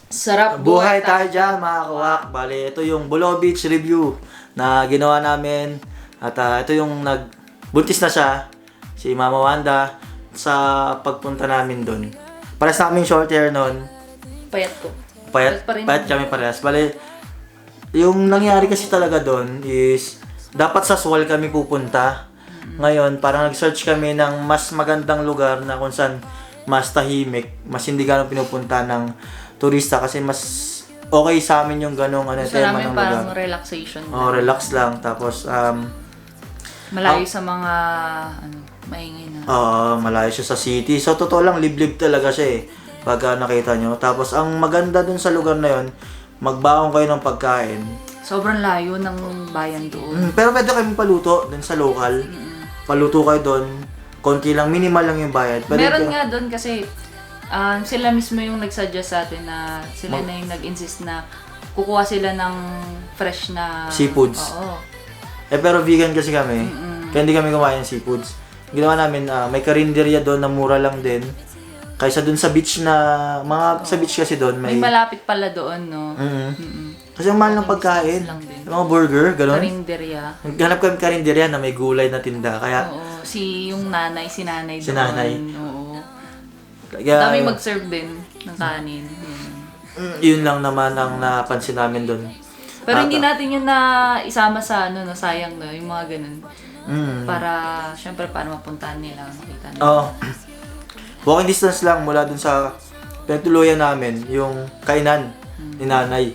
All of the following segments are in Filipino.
Sarap Buhay tayo dyan mga kawak. Bale, ito yung Bulo Beach review na ginawa namin. At ito yung buntis na siya, si Mama Wanda, sa pagpunta namin doon. Pares namin short hair noon. Payat ko. Payat pa rin. kami parehas. Bale, yung nangyari kasi talaga doon is, dapat sa Swal kami pupunta. Ngayon, parang nag-search kami ng mas magandang lugar na kung saan mas tahimik, mas hindi ganong pinupunta ng turista kasi mas okay sa amin yung ganong Gusto tema namin ng parang lugar. relaxation. Oh, relax lang. Tapos, Malayo sa mga, maingay na. malayo siya sa city. So, totoo lang, liblib talaga siya eh. Pag nakita nyo. Tapos, ang maganda dun sa lugar na yon, magbaon kayo ng pagkain. Sobrang layo ng bayan doon. Pero pwede kayong paluto dun sa local. Paluto kayo dun. Konti lang, minimal lang yung bayad. Pwede Meron nga doon kasi sila mismo yung nag-suggest sa atin na sila na yung nag-insist na kukuha sila ng fresh na seafoods. Oo. Pero vegan kasi kami. Kaya hindi kami kumain ng seafoods. Ginawa namin, may karinderya doon na mura lang din. Kaysa doon sa beach na, sa beach kasi doon May malapit pala doon, no? Kasi ang mahal ng pagkain. lang din. Mga burger, gano'n. Karinderya. Naghanap kami karinderya na may gulay na tinda. Kaya, Oo. Si nanay doon. Si nanay. Oo. kaya Dami mag-serve din ng kanin. yun lang naman ang napansin namin doon. Pero hindi natin yun na isama sa no, sayang no, yung mga ganun. Para, syempre, para mapuntahan nila, makita nila. Oo. Walking distance lang mula dun sa pinagtuluyan namin, yung kainan ni nanay.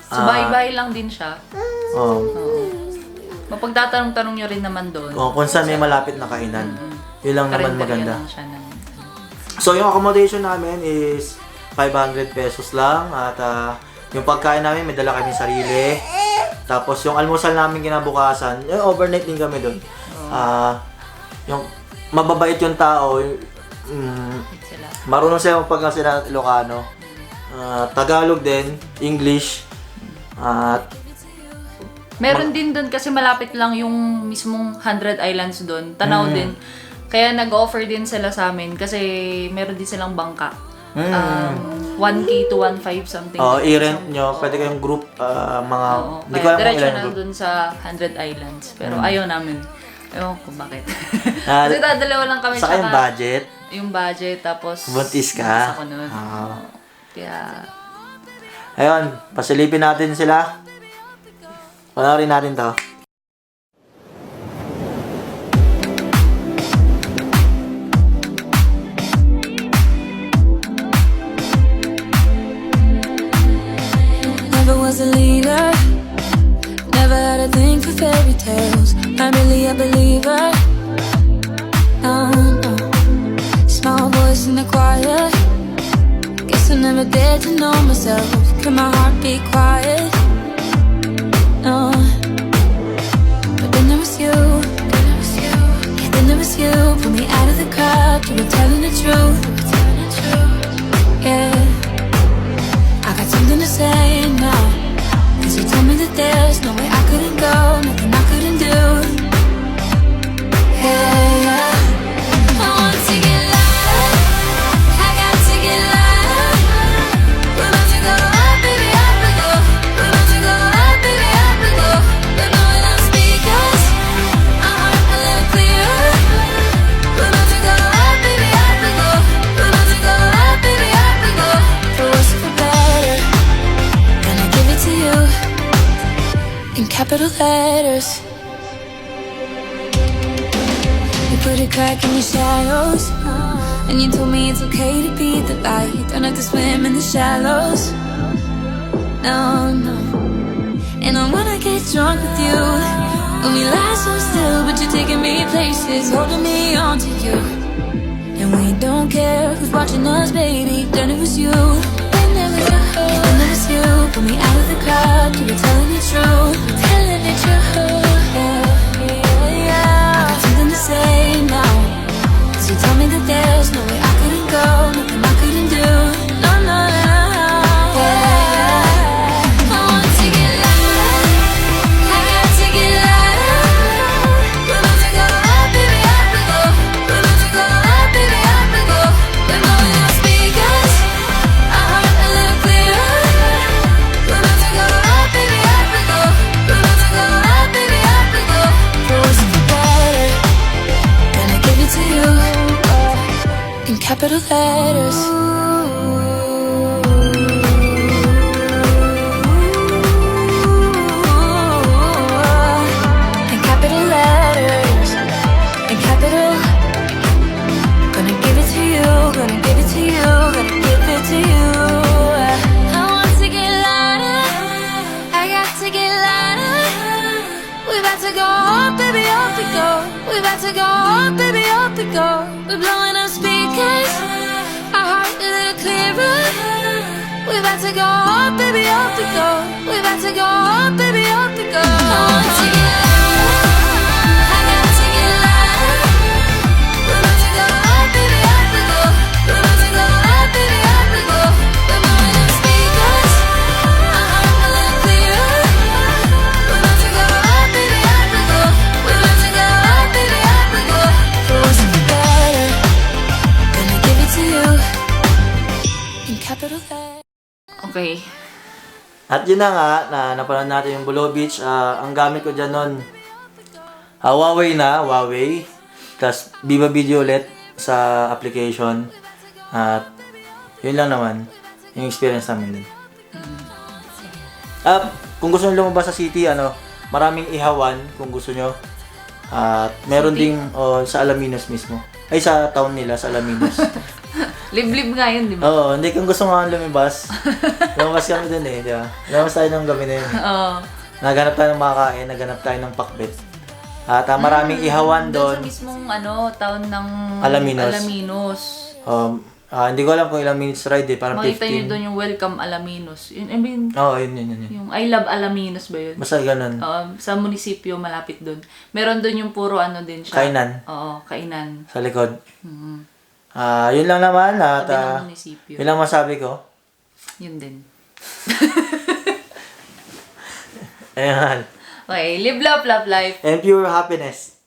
So, bye-bye lang din siya. Oo. Oo. Mapagtatanong-tanong nyo rin naman doon. Kung saan may malapit na kainan. Yun lang naman Karinderya maganda. lang siya ng... So, yung accommodation namin is 500 pesos lang. At yung pagkain namin, may dala kami sarili. Tapos, yung almusal namin kinabukasan, overnight din kami doon. Yung mababait yung tao, Sila. marunong sila magpag sila Ilocano. Tagalog din, English. At Meron din doon kasi malapit lang yung mismong 100 Islands doon. Tanaw din. Kaya nag-offer din sila sa amin kasi meron din silang bangka. 1K to 1.5 something. i-rent nyo, pwede kayong group, mga, Oo. hindi ko Kaya alam kung diretso ilan na group. doon sa 100 Islands. Pero ayaw namin. Ewan ko bakit. Kasi dadalawa lang kami Sa kayong budget, yung budget, tapos buntis ka. buntis ako nun. Kaya, Ayun, pasilipin natin sila. Panoorin natin to. Never was a leader, never had a thing for fairy tales. Not really a believer. No, no. Small voice in the choir. Guess I never dared to know myself. Can my heart be quiet? No. But then there was you. Yeah, then there was you. Pull me out of the crowd. You were telling the truth. Yeah. I got something to say now. Cause you told me that there's no way I couldn't go, nothing I couldn't do. Yeah, yeah. I want to get loud. I got to get loud. We're about to go up, baby, up we go. We're about to go up, baby, up we go. We're blowing out speakers. Our heart a little clearer. We're about to go up, baby, up we go. We're about to go up, baby, up we go. For worse or for better, gonna give it to you in capital letters. You put a crack in your shadows, and you told me it's okay to be the light. Don't have to swim in the shallows. No, no. And I wanna get drunk with you. When we lie so still, but you're taking me places, holding me on to you. And we don't care who's watching us, baby. Then it was you. Then it was you. Then it was you. Pull me out of the crowd. You were telling the truth. Telling the truth. Yeah, yeah, yeah. I got something to say now. Cause you told me that there's no way I couldn't go, nothing I couldn't do. No, no, no. Yeah. I want to get loud. I got to get loud. We're about to go up, baby, up we go. We're about to go up, baby, up we go. We're blowing out speakers. Our heart a little We're about to go up, baby, up we go. We're blowing up speakers, our heart a little clearer. We're about to go up, baby, up we go. We're about to go up, baby, up we go. I want to get loud, I got to get loud. We're about to go up, baby, up we go. We're about to go up, baby, up we go. We're blowing up speakers, our heart a little clearer. We're about to go up, baby, up we go. We're about to go up, baby, up we go. For worse or for better, gonna give it to you in capital letters. Okay. At yun na nga, na napanood natin yung Bulo Beach. Ang gamit ko dyan nun, Huawei. Tapos Viva Video ulit sa application. At yun lang naman, yung experience namin dun. Kung gusto nyo lumabas sa city, maraming ihawan kung gusto nyo. At meron ding sa Alaminos mismo. Ay, sa town nila, sa Alaminos. Liblib nga yun, di ba? Oo, hindi kung gusto nga lumabas. Lumabas kami dun di ba? Lumabas tayo ng gabi na yun. Oo. Naghanap tayo ng makakain, naghanap tayo ng pakbet. At maraming ihawan Doon doon. sa mismong town ng Alaminos. Alaminos. Hindi ko alam kung ilang minutes ride parang Makita nyo 15. doon yung Welcome Alaminos. Yun, Oo, yun. yung I Love Alaminos ba yun? Basta ganun. Sa munisipyo, malapit doon. Meron doon yung puro din siya. Kainan. Oo, kainan. Sa likod. Yun lang naman. At Sabi ng munisipyo. yun lang masabi ko. Yun din. Ayan. Okay, live, love, love life. And pure happiness.